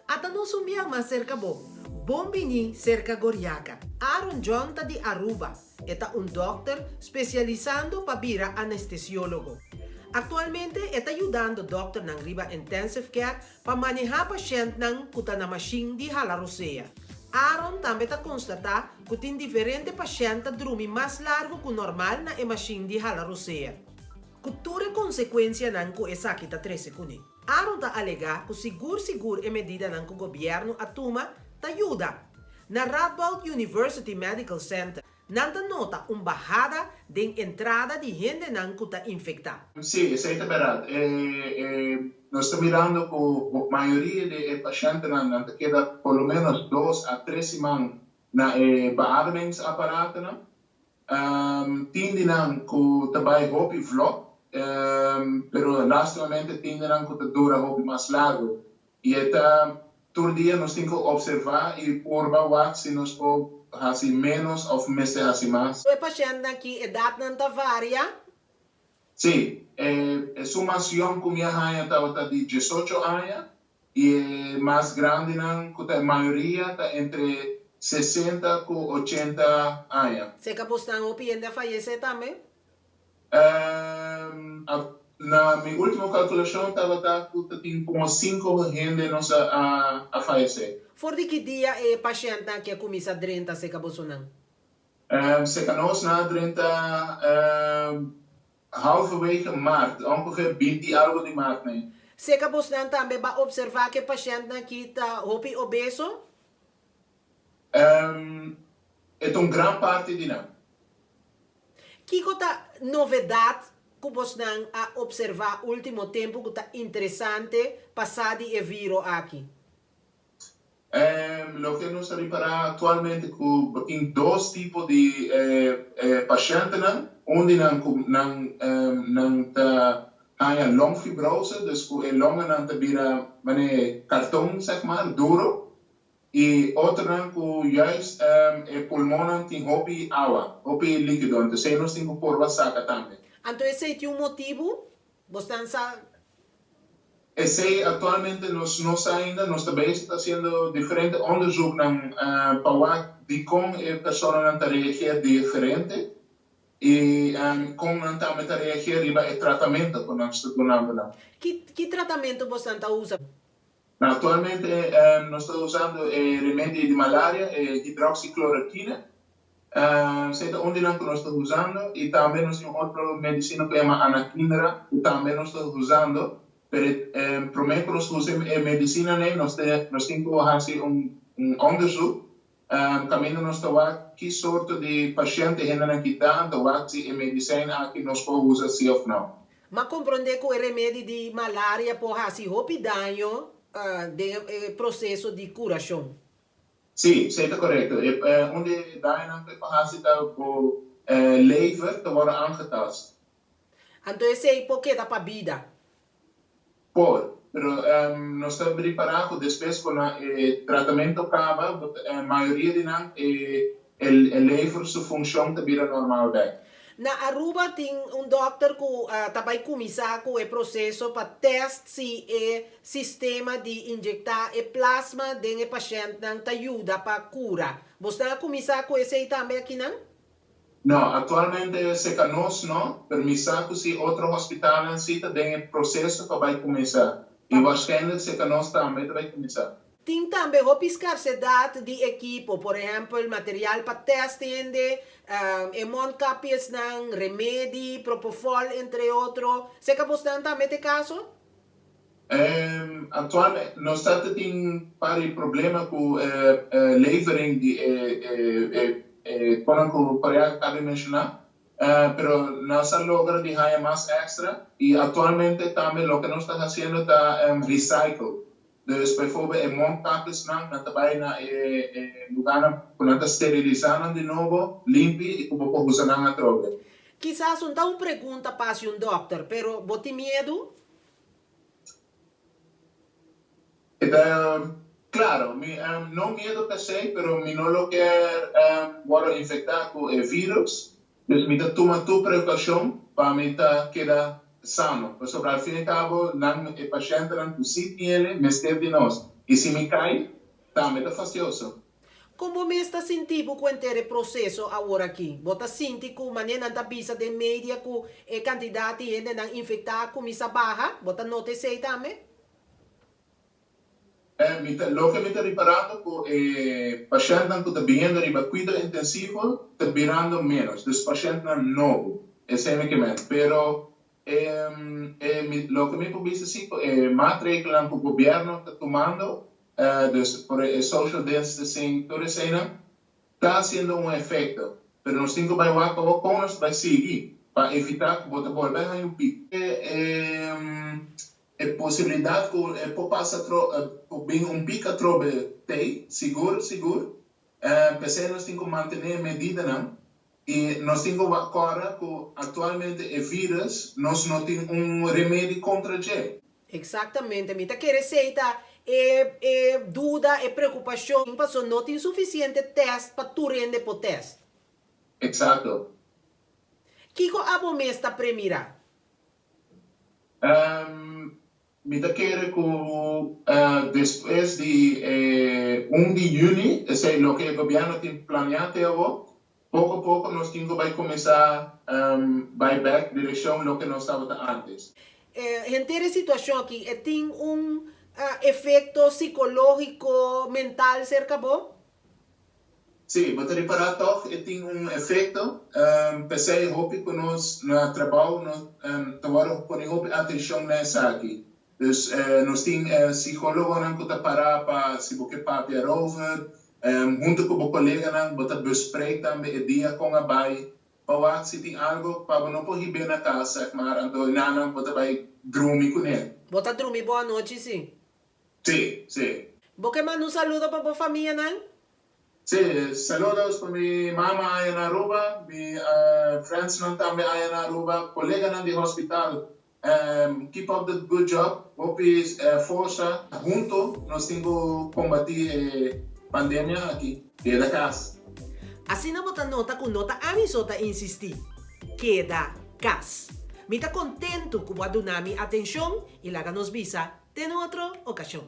At ano sumiyang cerca bo, bombini cerca Goriaca. Aaron John ta di Aruba, eta un doctor specializando pabira anestesiólogo. Actualmente está ayudando doctor ng Riba Intensive Care para manejar pasyente ng kuta na machine di halarosea. Aaron também está constata que tem diferente pasyente drumi mais largo que normal na machine di halarosea. Cultura consequência ng ko esaki ta 13 kuni. Aaron ta alega que sigur e medida ng ko gobyerno atuma ta ayuda. Na Radboud University Medical Center, nanta nota bajada de entrada de gente que está infectada. Sí, es verdad. Nos está mirando que la mayoría de pacientes que queda por lo menos 2 a 3 semanas en beademingsaparaten. Tienden que daarbij hopi vlot, pero lastimamente tienden que dura hopi más largo. Y todo el día nos tenemos que observar y por ver si nos puede hacer menos o hacer más. O paciente aqui, edad não varia? Sí, sumación que minha haya está de 18 años y más grande que la mayoría está entre 60 y 80 años. Se que postan o piende a fallecer também? Na minha última calculação estava que como 5 gente a fallecer. Voor die dia e paciente que começa a 30 se que postan? Se que nós na 30 halverwege maart, ongeveer 20 algo de maart. Nee. Se que postan também vai observar que paciente aqui está hopi obeso? É grande parte de não. Que tá novidade que postan a observar último tempo que está interessante passado e vírus aqui? Lo que nos repara actualmente que tem 2 tipos de pacientes, onde não há longfibrose, dus que longen não vira cartão, zeg maar, duro, e outro que juist pulmão tem hopi água, hopi líquido, então nós temos que pôr vasaca também. Então esse é o motivo? Você sabe? Esse atualmente nós ainda nós também está fazendo diferente onderzoek para ver como a pessoa não reagir diferente e como não está reagir riba o tratamento que nós estamos dando. Que tratamento você está usando? Atualmente nós estamos usando remédio de malária, hidroxicloroquina. Sei onde não que nós estamos usando e também nós temos outra medicina que chama anakinra, que também nós estamos usando. Pero prometo que nós usamos medicina, nós temos que fazer onderzoek. Caminho nós estamos que sorte de paciente ainda não está, então se a medicina que nós podemos usar sim ou não. Mas compreender que o remédio de malária pode fazer hopi dano do processo de curação? Sim, é correto. Onde dano pode fazer o lever te worden aangetast. Então esse é porque dá para a vida? Pero nós estamos preparados depois quando o tratamento acaba, a maioria de nós o lever sua função está vira normal daí. Na Aruba tem doctor que também começar com o processo para testar se o sistema de injetar o plasma do paciente não te ajuda para cura. Você está começar com esse também aqui não? Não, atualmente se que nós não, permissão que se outro hospital necessita tem processo que vai começar. E waarschijnlijk se que nós também vai começar. Tem também a escassidade de equipo, por exemplo, material para testing, moncapias ng remédio, propofol, entre outros. Se que você também tem caso? Atualmente, nós temos um problema com levering de como eu acabei de mencionar, pero nós logramos de ganhar mais extra e atualmente também o que nós estamos fazendo está recycle. Dus bijvoorbeeld in mondkapjes na também na lugar quando está esterilizando de novo, limpe e como pode usar na troca. Quizás uma pergunta para um doctor, pero você tem medo? Claro, não medo per se, pero mi não lo quer infectar com o vírus. Dus me toma tu precaução para me quedar sano. Pues sobre al fin y al cabo, el paciente não tossir ele, mas teve de nós. E se me cai, também tá fastidioso. Como me está sentindo com o processo agora aqui? Você sente que maneira da visa de média que a quantidade de gente infectada começa a baixar? Você nota isso aí também? Lo que me está reparando que pacientes que estão vindo de cuidado intensivo estão virando menos. Os pacientes novos, esse é o que me. Pero lo que me puedo decir é maatregelen que o governo está tomando, por social distancing, toda essa está haciendo um efeito. Pero nós temos que vai com nós vai seguir para evitar que voltar a um pico. A possibilidade que pode passar bem pico trobe tem, seguro. Pensei nós temos que manter a medida, não? E nós temos que agora que atualmente o vírus, nós não temos remédio contra ele. Exatamente, me quer receita dúvida e preocupação, porque não tem suficiente teste para tu render para o teste. Exato. Kiko abo me está premira? Me quer que depois de 1 de junho, esse é o que o governo tem planeado agora, pouco a pouco nós temos que começar a back direção do que nós estávamos antes. Em situação aqui, tem efeito psicológico, mental cerca bom? Sim, vou te reparar que tem efeito. Pensei que nós, no trabalho, nós temos atenção nessa aqui. Dus nós temos psicólogos que estão parados para se você papiar over, junto com o colega, você bespreekt também o dia com a bai. Para se tem algo para não poder ir na casa, mas então não você vai dormir com ele. Você dormir boa noite, sim? Sim. Você manda saludo para a família, não? Sim, saludos para minha mama aí na Aruba, minha friends também aí na Aruba, colega do hospital. Keep up the good job. Opis força junto nós temos que combater a pandemia aqui dentro da casa. Assim não botar nota com nota a mim só insistir. Queda casa. Me está contento que o adunami atenção e lá nos visa de outra ocasião.